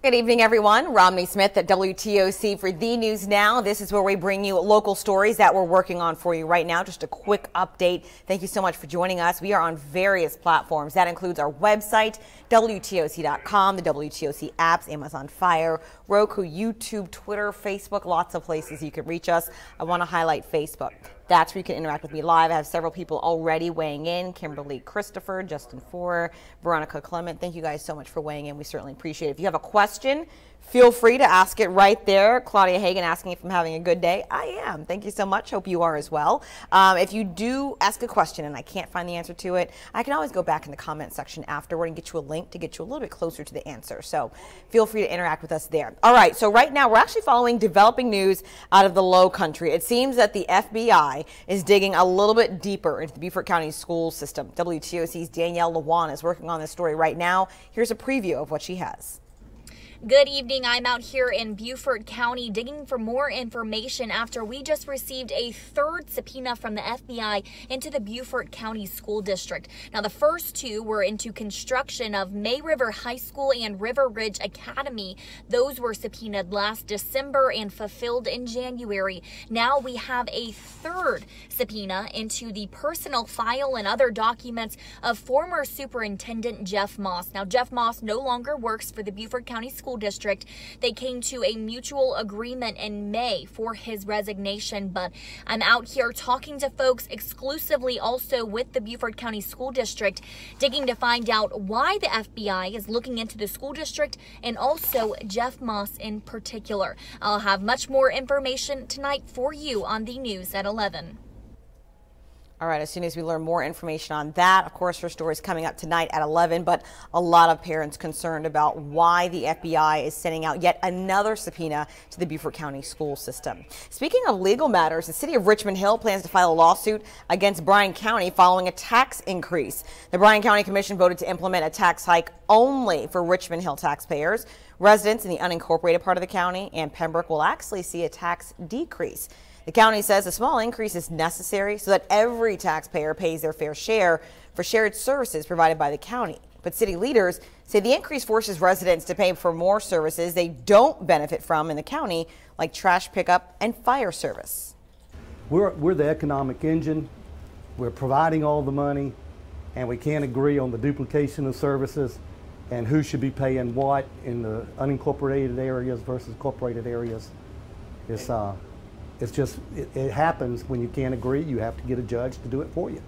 Good evening, everyone. Romney Smith at WTOC for The News Now. This is where we bring you local stories that we're working on for you right now. Just a quick update. Thank you so much for joining us. We are on various platforms. That includes our website, WTOC.com, the WTOC apps, Amazon Fire, Roku, YouTube, Twitter, Facebook, lots of places you can reach us. I want to highlight Facebook. That's where you can interact with me live. I have several people already weighing in. Kimberly Christopher, Justin Forer, Veronica Clement. Thank you guys so much for weighing in. We certainly appreciate it. If you have a question, feel free to ask it right there. Claudia Hagan asking if I'm having a good day. I am. Thank you so much. Hope you are as well. If you do ask a question and I can't find the answer to it, I can always go back in the comment section afterward and get you a link to get you a little bit closer to the answer. So feel free to interact with us there. All right. So right now we're actually following developing news out of the Low Country. It seems that the FBI is digging a little bit deeper into the Beaufort County school system. WTOC's Danielle Lewan is working on this story right now. Here's a preview of what she has. Good evening. I'm out here in Beaufort County digging for more information after we just received a third subpoena from the FBI into the Beaufort County School District. Now, the first two were into construction of May River High School and River Ridge Academy. Those were subpoenaed last December and fulfilled in January. Now we have a third subpoena into the personal file and other documents of former Superintendent Jeff Moss. Now, Jeff Moss no longer works for the Beaufort County School District. They came to a mutual agreement in May for his resignation, but I'm out here talking to folks exclusively also with the Beaufort County School District, digging to find out why the FBI is looking into the school district and also Jeff Moss in particular. I'll have much more information tonight for you on the news at 11. All right, as soon as we learn more information on that, of course, her story is coming up tonight at 11, but a lot of parents concerned about why the FBI is sending out yet another subpoena to the Beaufort County school system. Speaking of legal matters, the city of Richmond Hill plans to file a lawsuit against Bryan County following a tax increase. The Bryan County Commission voted to implement a tax hike only for Richmond Hill taxpayers. Residents in the unincorporated part of the county and Pembroke will actually see a tax decrease. The county says a small increase is necessary so that every taxpayer pays their fair share for shared services provided by the county. But city leaders say the increase forces residents to pay for more services they don't benefit from in the county, like trash pickup and fire service. We're the economic engine. We're providing all the money, and we can't agree on the duplication of services and who should be paying what in the unincorporated areas versus incorporated areas. It happens when you can't agree. You have to get a judge to do it for you.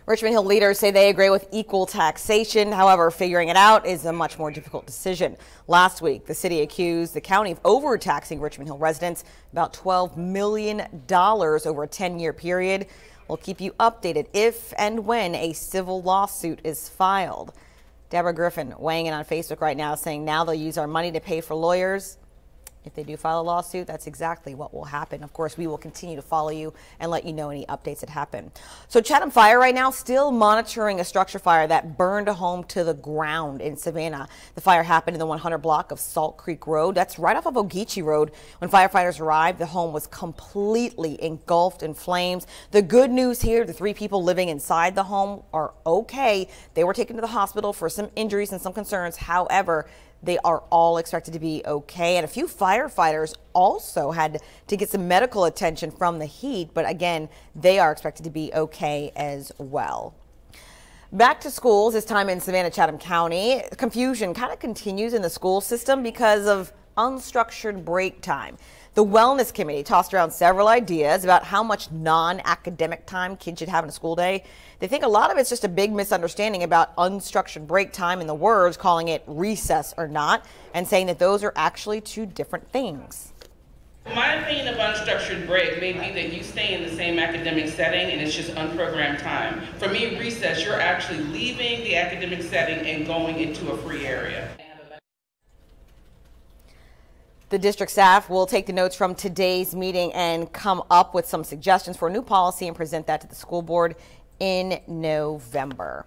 Richmond Hill leaders say they agree with equal taxation. However, figuring it out is a much more difficult decision. Last week, the city accused the county of overtaxing Richmond Hill residents about $12 million over a 10-year period. We'll keep you updated if and when a civil lawsuit is filed. Deborah Griffin weighing in on Facebook right now saying now they'll use our money to pay for lawyers. If they do file a lawsuit, that's exactly what will happen. Of course, we will continue to follow you and let you know any updates that happen. So Chatham Fire right now still monitoring a structure fire that burned a home to the ground in Savannah. The fire happened in the 100 block of Salt Creek Road. That's right off of Ogeechee Road. When firefighters arrived, the home was completely engulfed in flames. The good news here, the 3 people living inside the home are okay. They were taken to the hospital for some injuries and some concerns. However, they are all expected to be okay. And a few firefighters also had to get some medical attention from the heat. But again, they are expected to be okay as well. Back to schools, this time in Savannah, Chatham County. Confusion kind of continues in the school system because of unstructured break time. The Wellness Committee tossed around several ideas about how much non-academic time kids should have in a school day. They think a lot of it's just a big misunderstanding about unstructured break time, in the words, calling it recess or not, and saying that those are actually 2 different things. My opinion of unstructured break may be that you stay in the same academic setting and it's just unprogrammed time. For me, recess, you're actually leaving the academic setting and going into a free area. The district staff will take the notes from today's meeting and come up with some suggestions for a new policy and present that to the school board in November.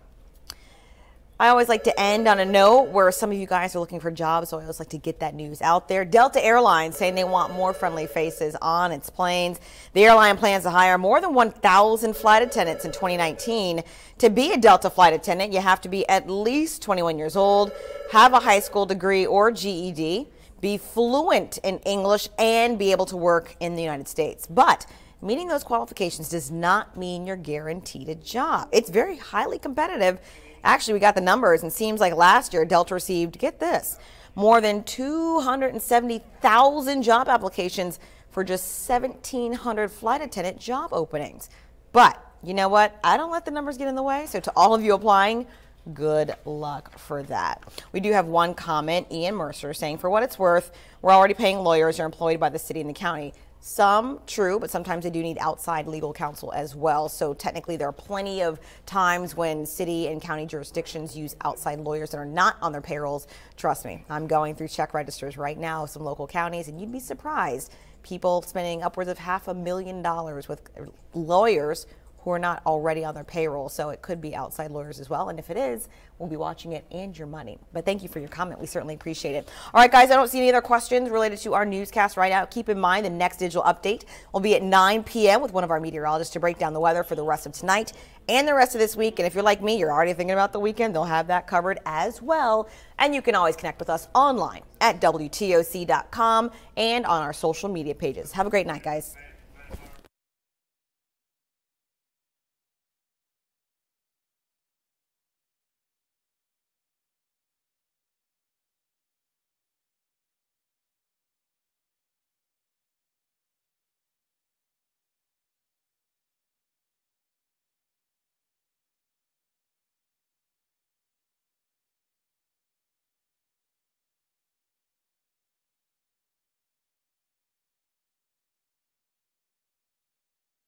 I always like to end on a note where some of you guys are looking for jobs, so I always like to get that news out there. Delta Airlines saying they want more friendly faces on its planes. The airline plans to hire more than 1,000 flight attendants in 2019. To be a Delta flight attendant, you have to be at least 21 years old, have a high school degree or GED, be fluent in English, and be able to work in the United States. But meeting those qualifications does not mean you're guaranteed a job. It's very highly competitive. Actually, we got the numbers, and it seems like last year Delta received, get this, more than 270,000 job applications for just 1,700 flight attendant job openings. But you know what? I don't let the numbers get in the way. So to all of you applying, good luck for that. We do have one comment, Ian Mercer, saying, for what it's worth, we're already paying lawyers who are employed by the city and the county. Some true, but sometimes they do need outside legal counsel as well. So technically there are plenty of times when city and county jurisdictions use outside lawyers that are not on their payrolls. Trust me, I'm going through check registers right now of some local counties, and you'd be surprised. People spending upwards of $500,000 with lawyers who are not already on their payroll. So it could be outside lawyers as well. And if it is, we'll be watching it and your money. But thank you for your comment. We certainly appreciate it. All right, guys, I don't see any other questions related to our newscast right now. Keep in mind the next digital update will be at 9 p.m. with one of our meteorologists to break down the weather for the rest of tonight and the rest of this week. And if you're like me, you're already thinking about the weekend, they'll have that covered as well. And you can always connect with us online at WTOC.com and on our social media pages. Have a great night, guys.